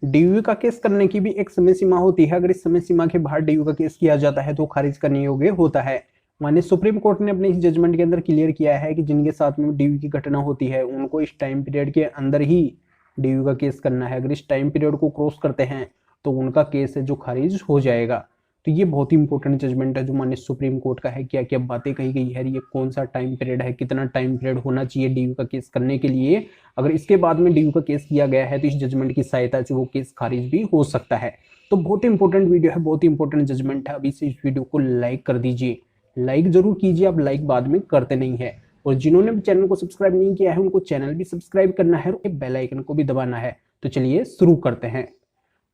DU का case करने की भी एक समय सीमा होती है। अगर इस समय सीमा के बाहर डीयू का केस किया जाता है तो खारिज करने योग्य होता है। माननीय सुप्रीम कोर्ट ने अपने इस जजमेंट के अंदर क्लियर किया है कि जिनके साथ में डीयू की घटना होती है उनको इस टाइम पीरियड के अंदर ही डीयू का केस करना है। अगर इस टाइम पीरियड को क्रॉस करते हैं तो उनका केस है जो खारिज हो जाएगा। तो ये बहुत ही इंपॉर्टेंट जजमेंट है जो माननीय सुप्रीम कोर्ट का है। क्या क्या बातें कही गई है, ये कौन सा टाइम पीरियड है, कितना टाइम पीरियड होना चाहिए डीयू का केस करने के लिए। अगर इसके बाद में डीयू का केस किया गया है तो इस जजमेंट की सहायता से वो केस खारिज भी हो सकता है। तो बहुत ही इंपॉर्टेंट वीडियो है, बहुत ही इंपॉर्टेंट जजमेंट है। अभी से इस वीडियो को लाइक कर दीजिए, लाइक जरूर कीजिए, आप लाइक बाद में करते नहीं है। और जिन्होंने भी चैनल को सब्सक्राइब नहीं किया है उनको चैनल भी सब्सक्राइब करना है और बेल आइकन को भी दबाना है। तो चलिए शुरू करते हैं।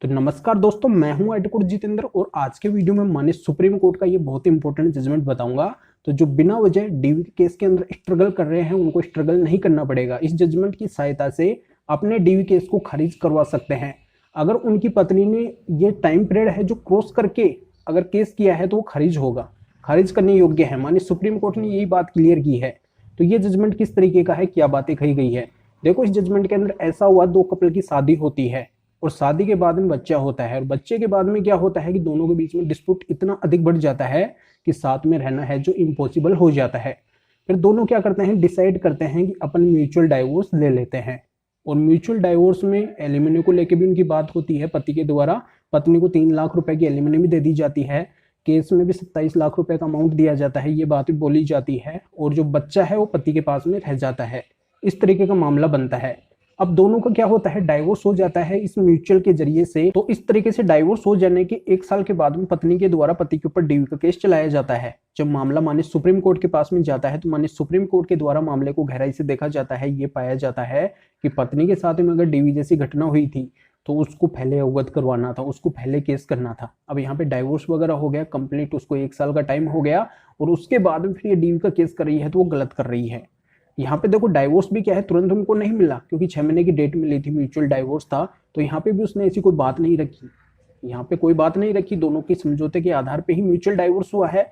तो नमस्कार दोस्तों, मैं हूं एडवोकेट जितेंद्र और आज के वीडियो में माननीय सुप्रीम कोर्ट का ये बहुत ही इंपॉर्टेंट जजमेंट बताऊंगा। तो जो बिना वजह डीयू के केस के अंदर स्ट्रगल कर रहे हैं उनको स्ट्रगल नहीं करना पड़ेगा। इस जजमेंट की सहायता से अपने डीयू केस को खारिज करवा सकते हैं। अगर उनकी पत्नी ने ये टाइम पीरियड है जो क्रॉस करके अगर केस किया है तो वो खारिज होगा, खारिज करने योग्य है। माननीय सुप्रीम कोर्ट ने यही बात क्लियर की है। तो ये जजमेंट किस तरीके का है, क्या बातें कही गई है, देखो। इस जजमेंट के अंदर ऐसा हुआ, दो कपल की शादी होती है और शादी के बाद में बच्चा होता है और बच्चे के बाद में क्या होता है कि दोनों के बीच में डिस्प्यूट इतना अधिक बढ़ जाता है कि साथ में रहना है जो इम्पॉसिबल हो जाता है। फिर दोनों क्या करते हैं, डिसाइड करते हैं कि अपन म्यूचुअल डाइवोर्स ले लेते हैं। और म्यूचुअल डाइवोर्स में एलिमनी को लेकर भी उनकी बात होती है। पति के द्वारा पत्नी को 3 लाख रुपए की एलिमनी भी दे दी जाती है। केस में भी 27 लाख रुपए का अमाउंट दिया जाता है, ये बात भी बोली जाती है। और जो बच्चा है वो पति के पास में रह जाता है। इस तरीके का मामला बनता है। अब दोनों का क्या होता है, डाइवोर्स हो जाता है इस म्यूचुअल के जरिए से। तो इस तरीके से डाइवोर्स हो जाने के 1 साल के बाद में पत्नी के द्वारा पति के ऊपर डीयू का केस चलाया जाता है। जब मामला माननीय सुप्रीम कोर्ट के पास में जाता है तो माननीय सुप्रीम कोर्ट के द्वारा मामले को गहराई से देखा जाता है। ये पाया जाता है कि पत्नी के साथ में अगर डीयू जैसी घटना हुई थी तो उसको पहले अवगत करवाना था, उसको पहले केस करना था। अब यहाँ पे डाइवोर्स वगैरह हो गया कंप्लीट, उसको 1 साल का टाइम हो गया और उसके बाद में फिर ये डीयू का केस कर रही है तो वो गलत कर रही है। यहाँ पे देखो डाइवोर्स भी क्या है, तुरंत उनको नहीं मिला क्योंकि 6 महीने की डेट मिली थी, म्यूचुअल डाइवोर्स था। तो यहाँ पे भी उसने ऐसी कोई बात नहीं रखी, यहाँ पे कोई बात नहीं रखी। दोनों की समझौते के आधार पे ही म्यूचुअल डाइवोर्स हुआ है।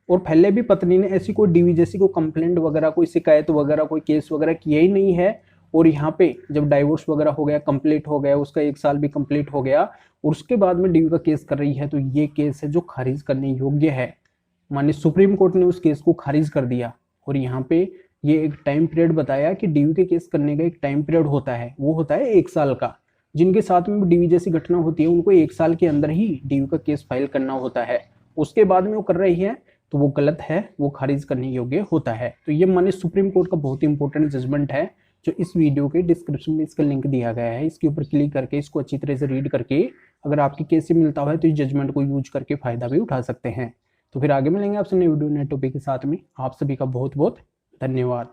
और पहले भी पत्नी ने ऐसी कोई डीयू जैसी कोई कंप्लेंट वगैरह, कोई शिकायत वगैरह, कोई केस वगैरह किया ही नहीं है। और यहाँ पे जब डाइवोर्स वगैरह हो गया, कंप्लीट हो गया, उसका 1 साल भी कंप्लीट हो गया और उसके बाद में डीयू का केस कर रही है तो ये केस है जो खारिज करने योग्य है। माननीय सुप्रीम कोर्ट ने उस केस को खारिज कर दिया। और यहाँ पे ये एक टाइम पीरियड बताया कि डीयू के केस करने का एक टाइम पीरियड होता है, वो होता है 1 साल का। जिनके साथ में डीयू जैसी घटना होती है उनको 1 साल के अंदर ही डीयू का केस फाइल करना होता है। उसके बाद में वो कर रही है तो वो गलत है, वो खारिज करने योग्य होता है। तो ये माननीय सुप्रीम कोर्ट का बहुत ही इंपॉर्टेंट जजमेंट है जो इस वीडियो के डिस्क्रिप्शन में इसका लिंक दिया गया है। इसके ऊपर क्लिक करके इसको अच्छी तरह से रीड करके अगर आपके केस से मिलता है तो इस जजमेंट को यूज करके फायदा भी उठा सकते हैं। तो फिर आगे मिलेंगे आपसे नए वीडियो नए टॉपिक के साथ में। आप सभी का बहुत बहुत धन्यवाद।